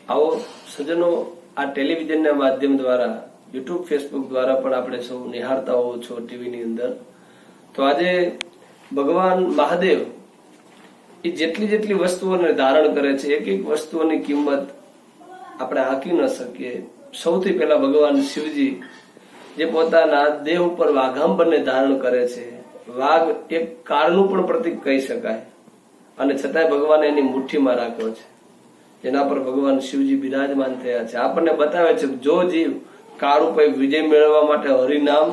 આવો સજ્જનો, આ ટેલિવિઝનના માધ્યમ દ્વારા, યુટ્યુબ ફેસબુક દ્વારા પણ આપણે સૌ નિહાળતા હોવ છો ટીવીની અંદર. તો આજે ભગવાન મહાદેવ એ જેટલી જેટલી વસ્તુઓને ધારણ કરે છે, એક એક વસ્તુઓની કિંમત આપણે આંકી ન શકીએ. સૌથી પહેલા ભગવાન શિવજી જે પોતાના દેહ ઉપર વાઘાંબરને ધારણ કરે છે. વાઘ એક કાળનું પણ પ્રતીક કહી શકાય, અને છતાંય ભગવાને એની મુઠ્ઠીમાં રાખ્યો છે, જેના પર ભગવાન શિવજી બિરાજમાન થયા છે. આપણને બતાવે છે કે જો જીવ કાળ ઉપર વિજય મેળવવા માટે હરિનામ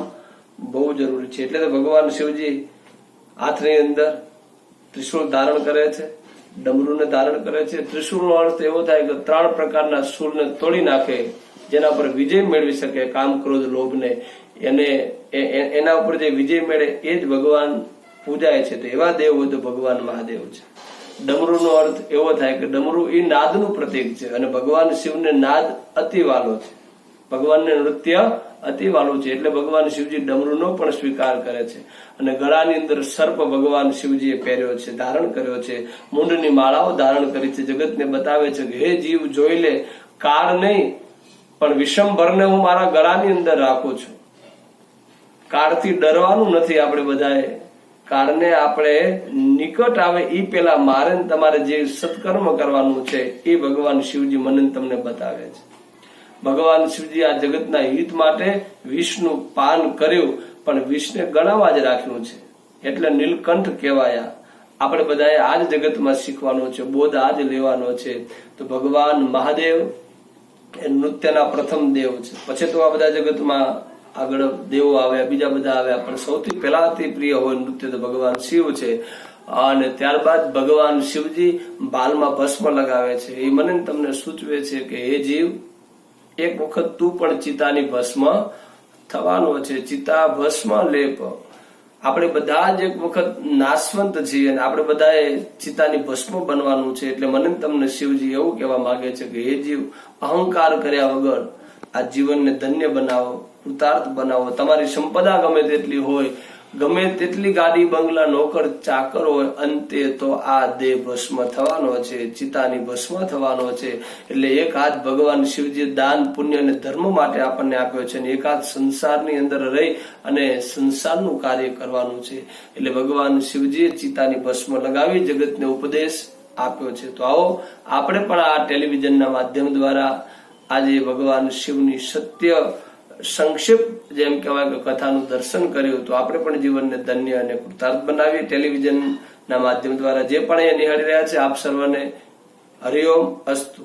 બહુ જરૂરી છે. એટલે તો ભગવાન શિવજી હાથની અંદર ત્રિશૂળ ધારણ કરે છે, ડમરૂને ધારણ કરે છે. ત્રિશૂળનો અર્થ એવો થાય કે 3 પ્રકારના શૂળને તોડી નાખે, જેના પર વિજય મેળવી શકે, કામ, ક્રોધ, લોભને. એના ઉપર જે વિજય મેળવે એ જ ભગવાન પૂજાય છે. તો એવા દેવ હોય તો ભગવાન મહાદેવ છે. ડમરૂનો અર્થ એવો થાય કે ડમરૂ એ નાદનું પ્રતીક છે, અને ભગવાન શિવને નાદ અતિ વાલો છે, ભગવાનને નૃત્ય અતિ વાલું છે. એટલે ભગવાન શિવજી ડમરૂનો પણ સ્વીકાર કરે છે. અને ગળાની અંદર સર્પ ભગવાન શિવજીએ પહેર્યો છે, ધારણ કર્યો છે. મૂંડની માળાઓ ધારણ કરી છે. જગતને બતાવે છે કે હે જીવ, જોઈ લે, કાળ નહીં પણ વિષમભરને હું મારા ગળાની અંદર રાખું છું. કાળથી ડરવાનું નથી. આપણે બધાએ કાળને આપણે નિકટ આવે એ પેલા મારે તમારે જે સત્કર્મ કરવાનું છે એ ભગવાન શિવજી મને તમને બતાવે છે. ભગવાન શિવજી આ જગતના હિત માટે વિષનું પાન કર્યું, પણ વિષને ગળામાં જ રાખ્યું છે, એટલે નીલકંઠ કહેવાયા. આપણે બધાએ આ જ જગતમાં શીખવાનું છે, બોધ આ જ લેવાનો છે. તો ભગવાન મહાદેવ એ નૃત્યના પ્રથમ દેવ છે. પછી તો આ બધા જગતમાં આગળ દેવો આવ્યા, બીજા બધા આવ્યા, પણ સૌથી પહેલા અતિ પ્રિય હોય નૃત્ય તો ભગવાન શિવ છે. અને ત્યારબાદ ભગવાન શિવજી બાલમાં ભસ્મ લગાવે છે. એ મને તમને સૂચવે છે કે હે જીવ, એક વખત તું પણ ચિતાની ભસ્મ થવાનો છે. ચિતા ભસ્મ લેપ. આપણે બધા જ એક વખત નાશવંત છીએ, અને આપણે બધાએ ચિતાની ભસ્મ બનવાનું છે. એટલે મને તમને શિવજી એવું કહેવા માંગે છે કે હે જીવ, અહંકાર કર્યા વગર આ જીવનને ધન્ય બનાવો, કૃતાર્થ બનાવો. તમારી સંપદા ગમે તેટલી હોય, ગમે તેટલી ગાડી, બંગલા, નોકર, ચાકર હોય, અંતે તો આ દેહ ભસ્મ થવાનો છે, ચિતાની ભસ્મ થવાનો છે. એટલે એક હાથ ભગવાન શિવજી દાન, પુણ્ય અને ધર્મ માટે આપણને આપ્યો છે, અને એક હાથ સંસારની અંદર રહી અને સંસારનું કાર્ય કરવાનું છે. એટલે ભગવાન શિવજીએ ચિતાની ભસ્મ લગાવી જગતને ઉપદેશ આપ્યો છે. તો આવો આપણે પણ આ ટેલિવિઝનના માધ્યમ દ્વારા આજે ભગવાન શિવની સત્ય સંક્ષિપ્ત જેમ કહેવાય કે કથાનું દર્શન કર્યું, તો આપણે પણ જીવનને ધન્ય અને કૃતાર્થ બનાવીએ. ટેલિવિઝનના માધ્યમ દ્વારા જે પણ અહીંયા નિહાળી રહ્યા છે, આપ સર્વને હરિઓમ અસ્તુ.